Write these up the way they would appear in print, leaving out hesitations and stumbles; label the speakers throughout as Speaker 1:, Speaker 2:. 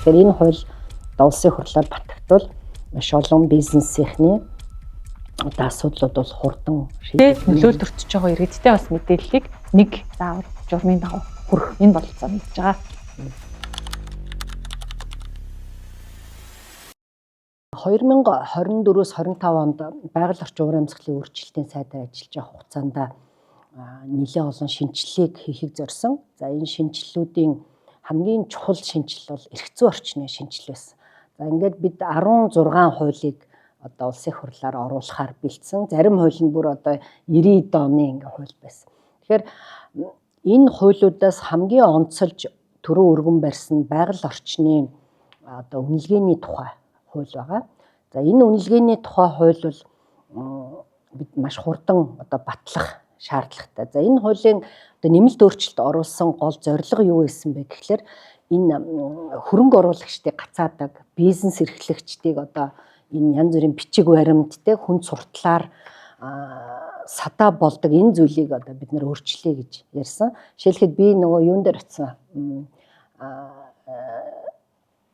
Speaker 1: Тэгэхээр энэ хууль улсын хурлаар батагдвал маш олон бизнесийнхний асуудлууд бол хурдан
Speaker 2: шийдэх нөлөөлөлтөж байгаа иргэдтэй бас мэдээллийг нэг заавал журмын дагуу хүрэх энэ бололцоо нэгж байгаа.
Speaker 1: 2024-с 25 онд байгаль орчин уур амьсгалын өөрчлөлтийн сайдаар ажиллаж байгаа хугацаанд нэлээд олон шинжилгээг хийхийг зорьсон. За энэ шинжилгүүдийн хамгийн чухал шинжил бол эрх зүйн орчны шинжил байсан. За ингээд бид 16 хуулийг одоо улсын хурлаар оруулахаар бэлдсэн. Зарим хууль нь бүр одоо 90-д оны ингээ хууль байсан. Тэгэхээр энэ хуулиудаас хамгийн онцолж төрөө өргөн барьсан байгаль орчны одоо үнэлгээний тухай хууль байгаа. За энэ үнэлгээний тухай хууль бол бид маш хурдан одоо батлах шаардлагатай. За энэ хуулийн одоо нэмэлт өөрчлөлт оруулсан гол зорилго юу байсан бэ гэхлээр энэ хөрөнгө оруулагчдыг гацаадаг бизнес эрхлэгчдийг одоо энэ янз бүрийн бичиг баримттай хүн суртлаар садаа болдог энэ зүйлийг одоо бид нэр өөрчлөе гэж ярьсан. Жишээлхэд би нөгөө юун дээр очсон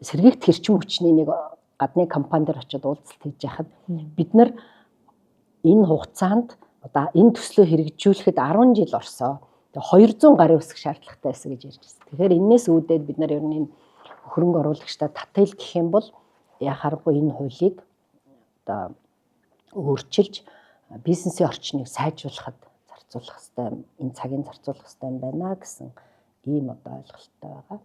Speaker 1: сэргийгт хэрчим хүчний нэг гадны компани дээр очиод уулзалт хийж байхад бид нар энэ хугацаанд одоо энэ төслөө хэрэгжүүлэхэд 10 жил орсон. Тэгээ 200 гарын үсэх шаардлагатай байсан гэж ярьж байна. Тэгэхээр энэс үүдээд бид нар ер нь энэ хөрөнгө оруулагчдаа татъял гэх юм бол яхааргүй энэ хуулийг одоо өөрчилж бизнесийн орчныг сайжруулахад зарцуулах хэрэгтэй, энэ цагийг зарцуулах хэрэгтэй юм байна гэсэн ийм одоо ойлголттой байгаа.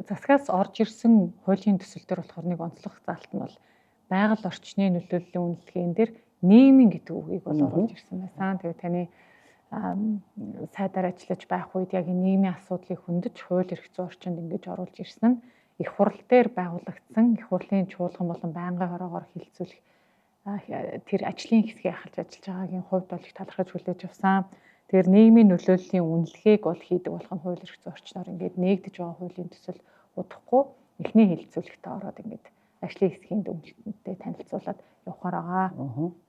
Speaker 2: Засгаас орж ирсэн хуулийн төсөл дээр болохоор нэг онцлог заалт нь бол байгаль орчны нөлөөллийн үнэлгээнд дээр нийгмийн гэдэг үгийг бол оруулж ирсэн байсан. Тэгээд таны сайдаар ажиллаж байх үед яг нийгмийн асуудлыг хөндөж хууль эрх зүйн орчинд ингэж оруулж ирсэн нь их хурл дээр байгуулагдсан их хурлын чуулган болон байнгын хороогоор хилцүүлэх тэр ажлын хэсгийг ахалж ажиллаж байгаагийн хувьд бол их талархаж хүлээж авсан. Тэгэхээр нийгмийн нөлөөллийн үнэлгээг бол хийдэг болох нь хууль эрх зүйн орчноор ингээд нээгдэж байгаа хуулийн төсөл удахгүй эхний хилцүүлэгтээ ороод ингээд ажлын хэсгийн дүгнэлттэй танилцуулаад явахаар байгаа.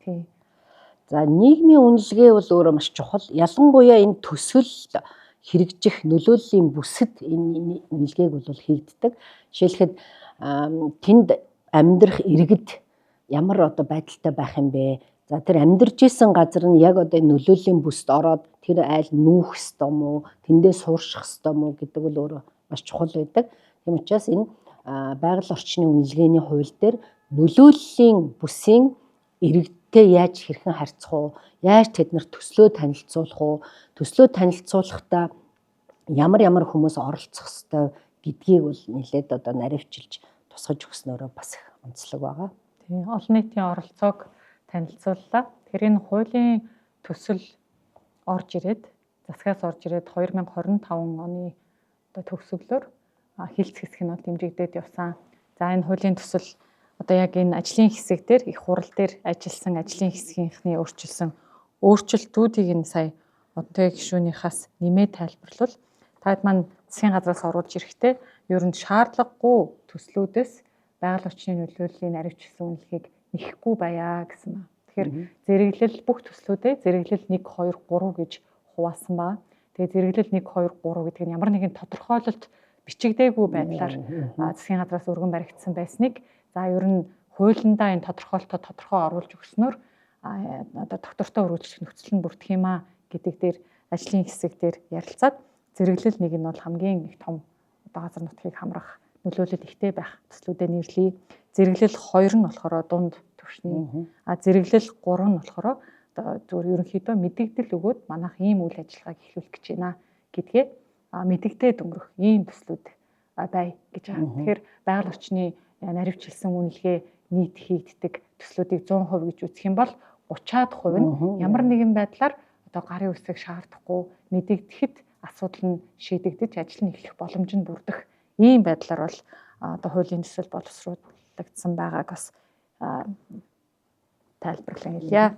Speaker 2: Тийм.
Speaker 1: За нийгмийн үнэлгээ бол өөрөө маш чухал. Ялангуяа энэ төсөл хэрэгжих нөлөөллийн бүсэд энэ үнэлгээг бол хийгддэг. Жишээлхэд тэнд амьдрах иргэд ямар одоо байдалтай байх юм бэ? За тэр амьдарч исэн газар нь яг одоо нөлөөллийн бүсд ороод тэр айл нүүх ёстой юм уу? Тэндээ суурших ёстой юм уу гэдэг бол өөрөө маш чухал байдаг. Тийм учраас энэ байгаль орчны үнэлгээний хууль дээр нөлөөллийн бүсийн иргэдтэй яаж хэрхэн харьцах уу? Яаж тэднэрт төслөө танилцуулах уу? Төслөө танилцуулахдаа ямар хүмүүс оролцох ёстой гэдгийг бол нэлээд одоо наривчилж тусгаж өгснөөрөө бас их онцлог байгаа.
Speaker 2: Тийм, олон нийтийн оролцоог танилцууллаа. Тэгэхээр энэ хуулийн төсөл орж ирээд засгаас орж ирээд 2025 оны одоо төгсгөлөөр хилц хэсэг нь бол дэмжигдээд явсан. За энэ хуулийн төсөл одоо яг энэ ажлын хэсэг дээр их хурал дээр ажилласан ажлын хэсгийнхний өөрчлөлтүүдийг энэ сая одоогийн гишүүнийхээс нэмээд тайлбарлавал таад маань засгийн газраас оруулж ирэхдээ ер нь шаардлагагүй төслүүдээс байгаль орчны нөлөөллийн наривчлсан үнэлгээг нэхэхгүй байя гэсэн ба. Тэгэхээр зэрэглэл бүх төслүүдэд зэрэглэл 1 2 3 гэж хуваасан ба. Тэгээ зэрэглэл 1 2 3 гэдэг нь ямар нэгэн тодорхойлолт бичигдээгүй байдлаар засгийн газраас өргөн баригдсан байсныг за ер нь хуулиндаа энэ тодорхой оруулж өгснөөр одоо доктортой өргөжлөх нөхцөл нь бүрдэх юм а гэдэг дээр ажлын хэсэг дээр ярилцаад зэрэглэл 1 нь бол хамгийн их том одоо газар нутгийг хамрах нөлөөлөл ихтэй байх төслүүдэд нэрлэе. Зэрэглэл 2 нь болохоор дунд түвшний. Зэрэглэл 3 нь болохоор одоо зөвхөн ерөнхийдөө мэдэгдэл өгөөд манайх ийм үйл ажиллагааг эхлүүлэх гэж байна гэдгээ мэдэгдээд өнгөрөх ийм төслүүд бай гэж байгаа. Тэгэхээр байгаль орчны наривчлсан үнэлгээ нийт хийгддэг төслүүдийг 100% гэж үзэх юм бол 30% нь ямар нэгэн байдлаар одоо гарын үсэг шаардахгүй мэдэгдэхэд асуудал нь шийдэгдэж ажил нь эхлэх боломж нь бүрдэх ийм байдлаар бол одоо хуулийн төсөл боловсруулагдсан байгааг бас тайлбарлан хэлье.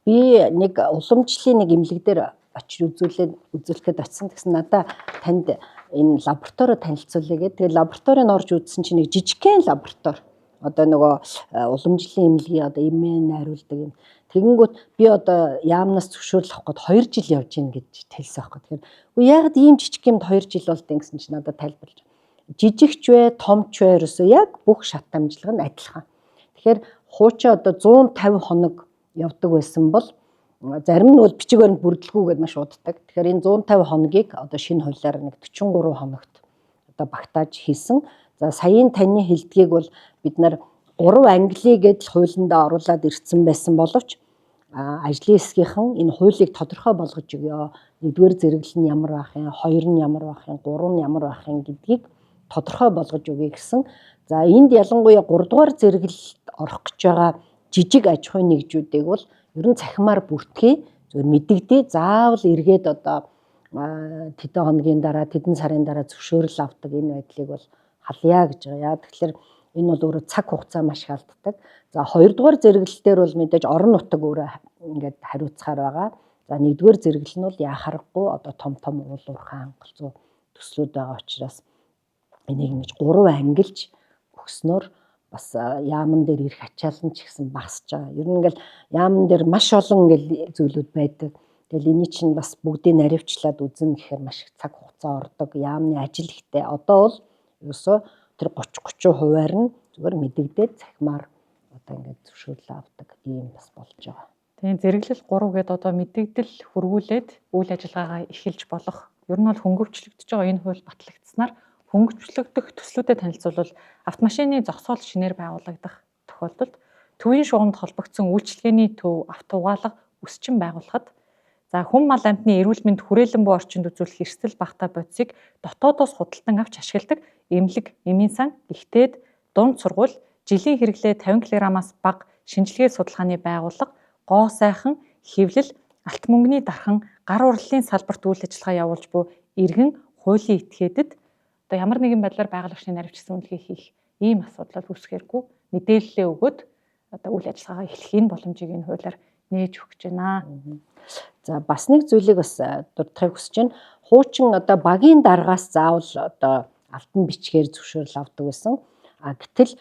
Speaker 1: Би нэг уламжлалын нэг имлэг дээр очиж үзүүлэхэд очисон. Тэгсэн надаа танд энэ лаборатори танилцуулъя гэдэг. Тэгээ лабораторийг орж үзсэн чинь нэг жижигхэн лаборатори. Одоо нөгөө уламжлалын имлэгийн одоо имээ найруулдаг юм. Тэгэнгүүт би одоо яамнаас зөвшөөрөл авах гээд 2 жил явж гин гэж хэлсэн байхгүй. Тэгэхээр яагаад ийм жижиг юмд 2 жил болдیں۔ Гэсэн чинь надад тайлбарлаж. жижигч вэ, томч вэ ерөөсөө яг бүх шат амжилга нь адилхан. Тэгэхээр хуучин одоо 150 хоног явдаг байсан бол зарим нь бол бичиг баримт бүрдэлгүйгээд маш уддаг. Тэгэхээр энэ 150 хоногийг одоо шинэ хуулиар нэг 43 хоногт одоо багтааж хийсэн. За саяын таны хэлдгийг бол бид нар 3 англи гэдэл хуулиндаа оруулаад ирсэн байсан боловч ажлын хэсгийнхэн энэ хуулийг тодорхой болгож өгөө. 1-р зэрэглэл нь ямар байх юм, 2 нь ямар байх юм, 3 нь ямар байх юм гэдгийг тодорхой болгож өгье гэсэн. За энд ялангуяа 3-р зэрэглэлд орох гэж байгаа жижиг аж ахуйн нэгжүүдийг бол ер нь цахимаар бүртгэе. Зөв мэдэгдээ заавал эргээд одоо тэдэн хоногийн дараа, тэдэн сарын дараа зөвшөөрөл авдаг энэ байдлыг бол халъя гэж байгаа. Яа тэгэхээр энэ бол өөрөө цаг хугацаа маш их алддаг. За 2-р зэрэглэлээр бол мэдээж орон нутаг өөрөө ингээд хариуцахаар байгаа. За 1-р зэрэглэл нь бол яхаарахгүй одоо том уул уурхай хангалтцуу төслүүд байгаа учраас энийг ингэж 3 ангилж өгснөөр бас яамн дээр ирэх ачаалал нь ч гэсэн багасж байгаа. Ер нь ингээл яамн дээр маш олон ингээл зүйлүүд байдаг. Тэгэл эний чинь бас бүгдийг наривчлаад үзэн гэхээр маш их цаг хугацаа ордог. Яамны ажил ихтэй. Одоо бол ерөөсөө тэр 30-30 хувиар нь зүгээр мэдэгдээд цахимаар одоо ингээд зөвшөөрөл авдаг ийм бас болж байгаа.
Speaker 2: Тийм зэрэглэл 3 гээд одоо мэдэгдэл хөрвүүлээд үйл ажиллагаагаа эхэлж болох. Ер нь бол хөнгөвчлөгдөж байгаа энэ хууль батлагдсанаар хөнгөвчлөгдөх төслүүдэд танилцуулбал автомашины зогсоол шинээр байгуулагдах тохиолдолд төвийн шугамд холбогдсон үйлчилгээний төв автоугаалга өсчин байгуулахад за хүн мал амьтны эрүүл мэнд хүрээлэн буй орчинд үзүүлэх эрсдэл багтаа бодисыг дотоодоос худалдан авч ашигладаг эмнэлэг, эмийн сан, ихтэйд, дунд сургууль, жилийн хэрэглээ 50 кг-аас бага шинжилгээ судалгааны байгууллага, гоо сайхан, хэвлэл, алт мөнгөний дархан, гар урлалын салбарт үйл ажиллагаа явуулж буй иргэн хуулийн этгээдэд одоо ямар нэгэн байдлаар байгуулагчны наривчсан үнэлгээ хийх ийм асуудал үүсэхэргүй мэдээлэлээ өгөөд одоо үйл ажиллагаагаа эхлэхийн боломжийг энэ хуулиар нээж өгч байна.
Speaker 1: За бас нэг зүйлийг бас дурдахыг хүсэж байна. Хуучин одоо багийн даргаас заавал одоо алтан бичгээр зөвшөөрөл авдаг байсан. Гэтэл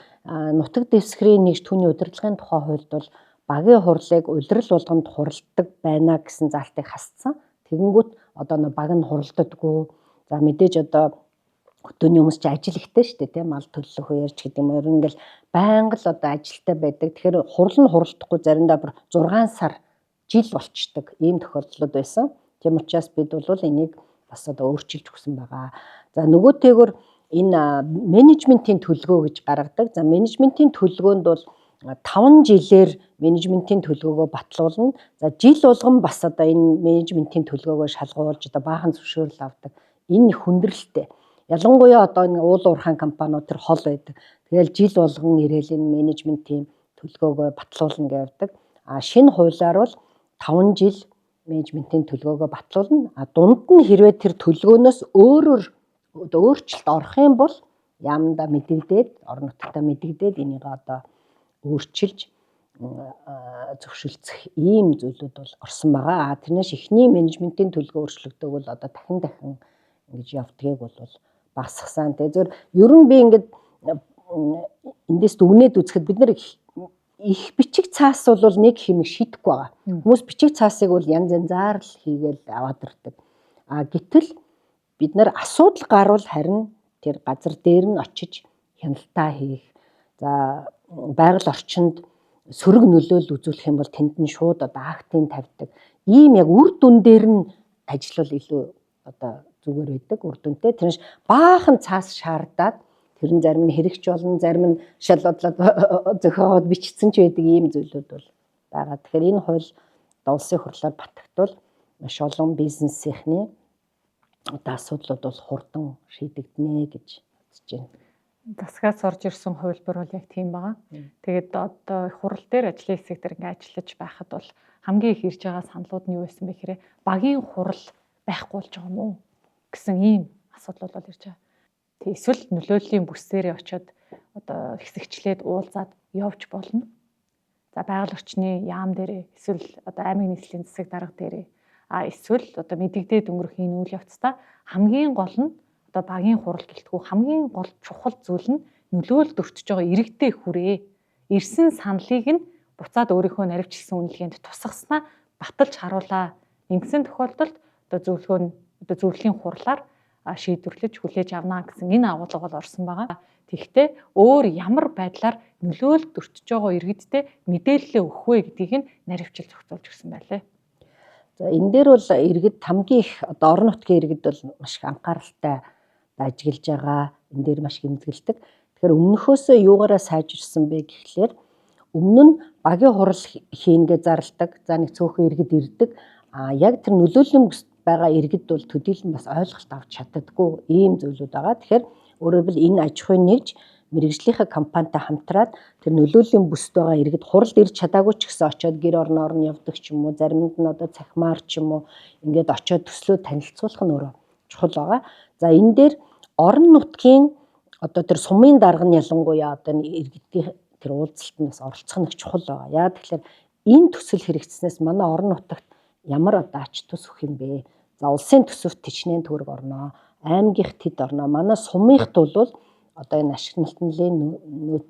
Speaker 1: нутаг дэвсгэрийн нэгж түүний удирдлагын тухай хуульд бол багийн хурлыг улирал болгонд хуралддаг байна гэсэн заалтыг хасцсан. Тэгэнгүүт одоо баг нь хуралддаггүй. За мэдээж одоо өдөөний хүмүүс чи ажил ихтэй шүү дээ, тийм мал төлөх үеэр ч гэдэг юм. Ер нь ингээл байнга л одоо ажилтай байдаг. Тэгэхээр хурал нь хуралдахгүй заримдаа бүр 6 сар жил болчдөг ийм тохиолдлууд байсан. Тийм учраас бид бол энийг бас одоо өөрчилж өгсөн байгаа. За нөгөөтэйгөр энэ менежментийн төлгөө гэж гаргадаг. За менежментийн төлгөөнд бол 5 жилээр менежментийн төлгөөгөө батлуулна. За жил болгон бас одоо энэ менежментийн төлгөөгөө шалгуулж одоо баахан зөвшөөрөл авдаг. Энэ хүндрэлтэй. Ялангуяа одоо энэ уул уурхайн компаниуд төр хол байдаг. Тэгэл жил болгон ирээл энэ менежментийн төлгөөгөө батлуулна гэдэг. Шинэ хуулиар бол 5 жил менежментийн төлгөөгөө батлуулна. Дунд нь хэрвээ тэр төлгөөнөөс өөрөөр өөрчлөлт орох юм бол яамдаа мэдэгдээд, орон нутгатаа мэдэгдээд энийг одоо өөрчилж зөвшөлдсөх ийм зүйлүүд бол орсон байгаа. Тэрнээс эхний менежментийн төлгөө өөрчлөгдөг бол одоо дахин ингэж явдгийг бол багасгасан. Тэгээ зөв ер нь би ингээд эндээс дүгнээд үзэхэд бид нар их бичиг цаас бол нэг хэмиг шидэхгүй байгаа. Хүмүүс бичиг цаасыг бол янз янзаар л хийгээл аваад ирдэг. Гэтэл бид нар асуудал гарвал харин тэр газар дээр нь очиж хяналтаа хийх. За байгаль орчинд сөрөг нөлөөлөл үзүүлэх юм бол тэнд нь шууд одоо актыг тавьдаг. Ийм яг үр дүн дээр нь ажиллавал илүү одоо зүгээр байдаг үр дүнтэй. Тэрнээс баахан цаас шаардаад тэр нь зарим нь хэрэгч болно, зарим нь шал бодлоод зохиогоод бичсэн ч байдаг ийм зүйлүүд бол байгаа. Тэгэхээр энэ хууль улсын хурлаар батгтвал маш олон бизнесийнхний одоо асуудлууд бол хурдан шийдэгдэнэ гэж бодож байна.
Speaker 2: Засгаас орж ирсэн хувилбар бол яг тийм байгаа. Тэгээд одоо хурал дээр ажлын хэсэг дээр ингээ ажиллаж байхад бол хамгийн их ирж байгаа саналууд нь юу байсан бэ гэхээр багийн хурал байхгүй болж байгаа юм уу гэсэн ийм асуудал бол ирж байгаа. Тэг эсвэл нөлөөллийн бүсээрээ очиод одоо хэсэгчлээд уулзаад явж болно. За байгаль орчны яам дээрээ эсвэл одоо аймаг нийслэлийн засаг дарга дээрээ эсвэл одоо мэдэгдээд өнгөрөх энэ үйл явцдаа хамгийн гол нь одоо багийн хурал гэлтгүү хамгийн гол чухал зүйл нь нөлөөлөлд өртөж байгаа иргэдээ хүрээ. Ирсэн саналыг нь буцаад өөрийнхөө наривчлсан үнэлгээнд тусгаснаа баталж харуулаа. Ингэсэн тохиолдолд одоо зөвлөлийн хурлаар шийдвэрлэж хүлээж авна гэсэн энэ агуулга бол орсон байгаа. Тэгэхдээ өөр ямар байдлаар нөлөөлөлт өртөж байгаа иргэдтэй мэдээлэл өгөх вэ гэдгийг нь наривчилж зохицуулж өгсөн байлээ.
Speaker 1: За энэ дээр бол иргэд хамгийн их одоо орон нутгийн иргэд бол маш их анхааралтай ажиглаж байгаа. Энэ дээр маш хэмзгэлдэг. Тэгэхээр өмнөхөөсөө юугаараа сайжирсан бэ гэхлээр өмнө нь багийн хурал хийнгээ зарладаг. За нэг цөөхөн иргэд ирдэг. Яг тэр нөлөөллийн бүст байгаа иргэд бол төдийлөн бас ойлголт авч чаддаггүй ийм зүйлүүд байгаа. Тэгэхээр өөрөөр хэлбэл энэ аж ахуйн нэгж мэрэгжлийнхээ компанитай хамтраад тэр нөлөөллийн бүст байгаа иргэд хуралд ирж чадаагүй ч гэсэн очиод гэр орноор нь явдаг ч юм уу, заримд нь одоо цахимаар ч юм уу ингээд очиод төслөө танилцуулах нь өөрөө чухал байгаа. За энэ дээр орон нутгийн одоо тэр сумын дарга нь ялангуяа одоо иргэдийн тэр уулзалтанд бас оролцох нэг чухал байгаа. Яа тэгэхээр энэ төсөл хэрэгжснээс манай орон нутагт ямар одоо ач тус өгөх юм бэ? За улсын төсөвт төчнээн төгрөг орноо, аймгийнх тэд орноо. Манай сумынхт бол одоо энэ ашиглалтны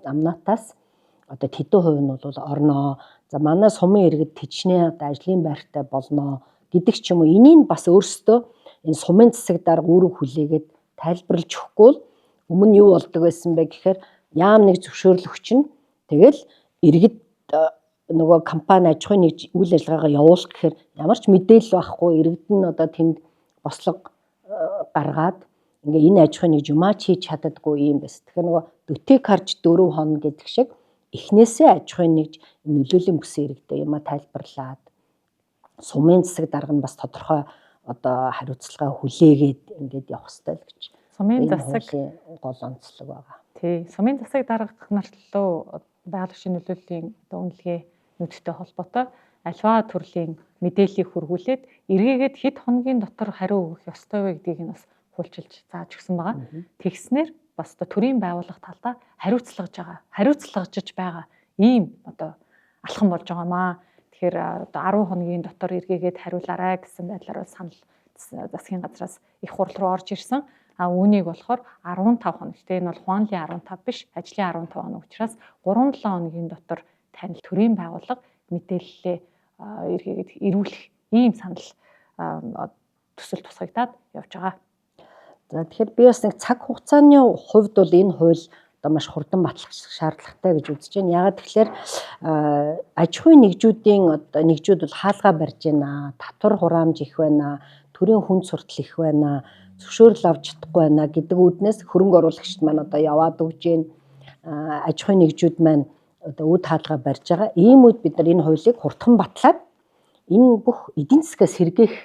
Speaker 1: амнаатаас одоо тэдэн хувь нь бол орноо. За манай сумын иргэд төчнээн одоо ажлын байртай болноо гэдэг ч юм уу. Энийг бас өөрсдөө энэ сумын засаг дарга үүрэг хүлээгээд тайлбарлаж өгөхгүй л өмнө юу болдог байсан бэ гэхээр яам нэг зөвшөөрлөгч нь тэгэл иргэд нөгөө компани аж ахуйн нэгж үйл ажиллагаагаа явуул гэхээр ямар ч мэдээлэл байхгүй иргэд нь одоо тэнд бослого гаргаад ингээ энэ аж ахуйн нэгж юмаа хийж чаддаггүй юм байсан. Тэгэхээр нөгөө дөтийг харж 4 хоног гэдэг шиг эхнээсээ аж ахуйн нэгж нөлөөллийн бүсийн иргэдэд юмаа тайлбарлаад сумын засаг дарга нь бас тодорхой одоо хариуцлага хүлээгээд ингээд явах хэрэгтэй л гэж.
Speaker 2: Сумын засаг
Speaker 1: гол онцлог байгаа.
Speaker 2: Тий, сумын засаг дарга нартлуу байгалийн нөлөөллийн одоо үнэлгээ нүдтэй холбоотой альва төрлийн мэдээллийг хүргүүлээд эргээгээд хэд хоногийн дотор хариу өгөх ёстой вэ гэдгийг нь бас хуульчилж зааж өгсөн байгаа. Тэгснээр бас одоо төрийн байгууллага талдаа хариуцлагажж байгаа ийм одоо алхам болж байгаамаа. Тэгэхээр одоо 10 хоногийн дотор эргээгээд хариулаарай гэсэн байдлаар санал засгийн газраас их хурл руу орж ирсэн. Үүнийг болохоор 15 хоног. Энэ бол хуанлын 15 биш, ажлын 15 хоног учраас 3-7 хоногийн дотор тань төрийн байгууллага мэдээлэлээ эргээгээд ирүүлэх ийм санал төсөл тусгагдаад явж байгаа.
Speaker 1: За тэгэхээр би бас нэг цаг хугацааны хувьд бол энэ хууль одоо маш хурдан батлах шаардлагатай гэж үзэж байна. Яагаад тэгэхээр аж ахуйн нэгжүүдийн одоо нэгжүүд бол хаалгаа барьж байна, татвар хураамж их байна, төрийн хүнд суртал их байна, зөвшөөрөл авч чадахгүй байна гэдэг үүднээс хөрөнгө оруулагчид маань одоо яваад өгж байна. Аж ахуйн нэгжүүд маань одоо үд хаалгаа барьж байгаа. Ийм үед бид нар энэ хуулийг хурдхан батлаад энэ бүх эдийн засгаас сэргээх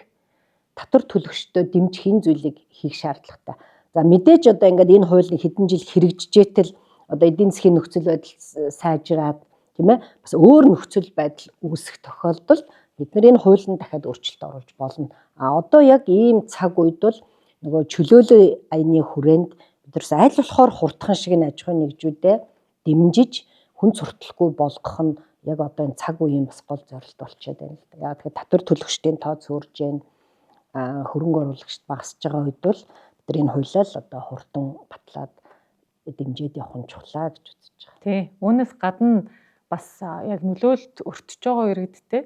Speaker 1: татвар төлөгчдөө дэмжих энэ зүйлийг хийх шаардлагатай. За мэдээж одоо ингээд энэ хуулийг хэдэн жил хэрэгжижээтэл одоо эдийн засгийн нөхцөл байдал сайжраад тийм ээ бас өөр нөхцөл байдал үүсэх тохиолдолд бид нар энэ хуулинд дахиад өөрчлөлт оруулж болно. Одоо яг ийм цаг үед бол нөгөө чөлөөлөө аяны хүрээнд бид нар аль болохоор хурдхан шиг аж ахуйн нэгжүүдэд дэмжиж хүн сурталгүй болгох нь яг одоо энэ цаг үеийн бас гол зорилт болчиход байна л да. Яг тэгэхээр татвар төлөгчдийн тоо зөөрж байна. Хөрөнгө оруулагчид багасж байгаа үед бол бид нар энэ хуулиа л одоо хурдан батлаад дэмжиж явах нь чухлаа гэж үзэж байгаа.
Speaker 2: Тий. Үүнээс гадна бас яг нөлөөлөлт өртөж байгаа иргэдтэй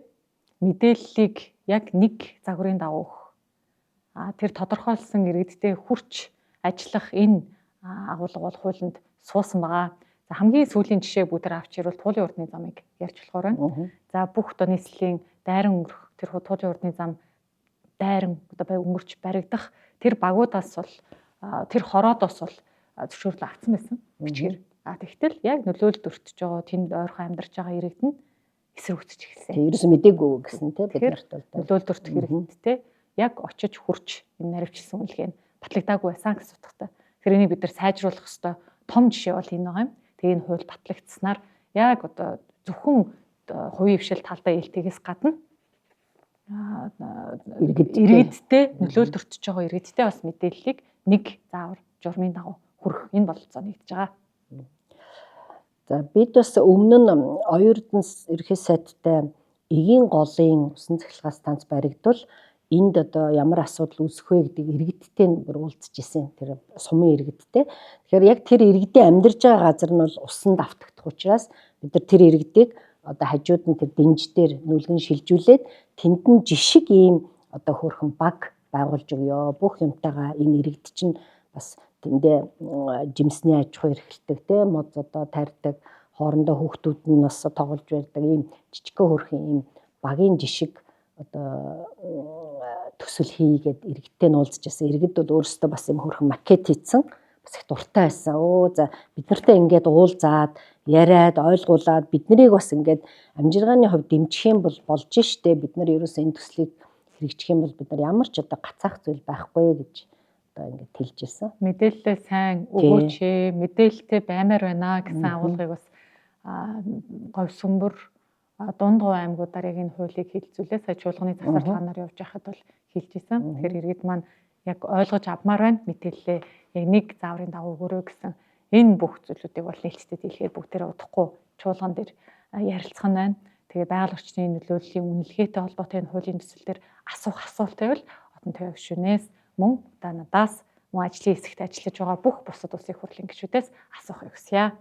Speaker 2: мэдээллийг яг нэг загварын дагуу өгөх. Тэр тодорхойлсон иргэдтэй хүрч ажиллах энэ агуулга бол хуулинд суусан байгаа. За хамгийн сүүлийн жишээ бүгд авч ирвэл туулын урдны замыг ярьж болохоор байна. За бүх одоо нийслэлийн дайран өнгөрөх тэр туулын урдны зам дайран одоо өнгөрч баригдах тэр багуудаас бол тэр хороодоос бол зөвшөөрөл авсан байсан бичгээр. Тэгтэл яг нөлөөлөлт өртөж байгаа тэнд ойрхон амьдарч байгаа иргэд нь эсрэгцэж эхэлсэн.
Speaker 1: Ерөөсөө мдэггүй гэсэн тийм бид нарт бол
Speaker 2: нөлөөлөлт өртөх иргэдтэй яг очиж хурч энэ наривчилсан үнэлгээ нь батлагдаагүй байсан гэсэн утгатай. Тэгэхээр энийг бид нар сайжруулах ёстой том жишээ бол энэ байгаа юм. Тэгээ энэ хууль батлагдсанаар яг одоо зөвхөн хувийн хвшил талдаа ээлтгээс гадна иргэдтэй нөлөөлөлт өртөж байгаа иргэдтэй бас мэдээллийг нэг заавар журмын дагуу хүргэх энэ бололцоо нэгдэж байгаа.
Speaker 1: За бид бас өмнө нь оюун ерхий сайттай эгийн голын усан цахилгаан станц баригдвал энд одоо ямар асуудал үүсэх вэ гэдэг иргэдтэй уулзж исэн тэр сумын иргэдтэй. Тэгэхээр яг тэр иргэдийн амьдарч байгаа газар нь бол усан давтагдах учраас бид нар тэр иргэдийг одоо хажууд нь тэр дэнж дээр нүлгэн шилжүүлээд тэнд нь жишг ийм одоо хөөрхөн баг байгуулж өгөө. Бүх юмтайгаа энэ иргэд чинь бас тэндээ жимсний аж ахуй эрхэлдэг те мод одоо тарьдаг, хоорондоо хүүхдүүд нь бас тоглож байдаг ийм жижигхэн хөрхэн ийм багийн жишг одоо төсөл хийгээд иргэдтэй нь уулзж байсан. Иргэд бол өөрсдөө бас юм хөрхэн макет хийсэн. Бас их дуртай байсан. За бид нартай ингээд уулзаад яриад ойлгуулад бид нарыг бас ингээд амжиргааны хувьд дэмжих юм бол болж штэ. Бид нар ерөөсөө энэ төслийг хэрэгжих юм бол бид нар ямар ч одоо гацаах зүйл байхгүй гэж одоо ингээд хэлж ирсэн.
Speaker 2: Мэдээлэлээ сайн өгөөч, мэдээлэлтэй баймаар байна гэсэн агуулгыг бас говь сүмбэр дундгой аймагуудаар яг энэ хуулийг хэлэлцүүлээ. Сая чуулганы засвар цаанаар явж байхад бол хэлж исэн. Тэгэхээр иргэд маань яг ойлгож авмаар байна. Мэдээлэлээ яг нэг зааврын дагуу өгөрөө гэсэн энэ бүх зүйлүүдийг бол нээлттэй хэлэхээр бүгдээрээ удахгүй чуулган дээр ярилцах нь байна. Тэгээ байгаль орчны нөлөөллийн үнэлгээтэй холбоотой энэ хуулийн төсөл дээр асуух асуулт байвал Одон тав гишүүнээс мөн надаас мөн ажлын хэсэгт ажиллаж байгаа бүх бусад улсын хурлын гишүүдээс асуухыг хүсье.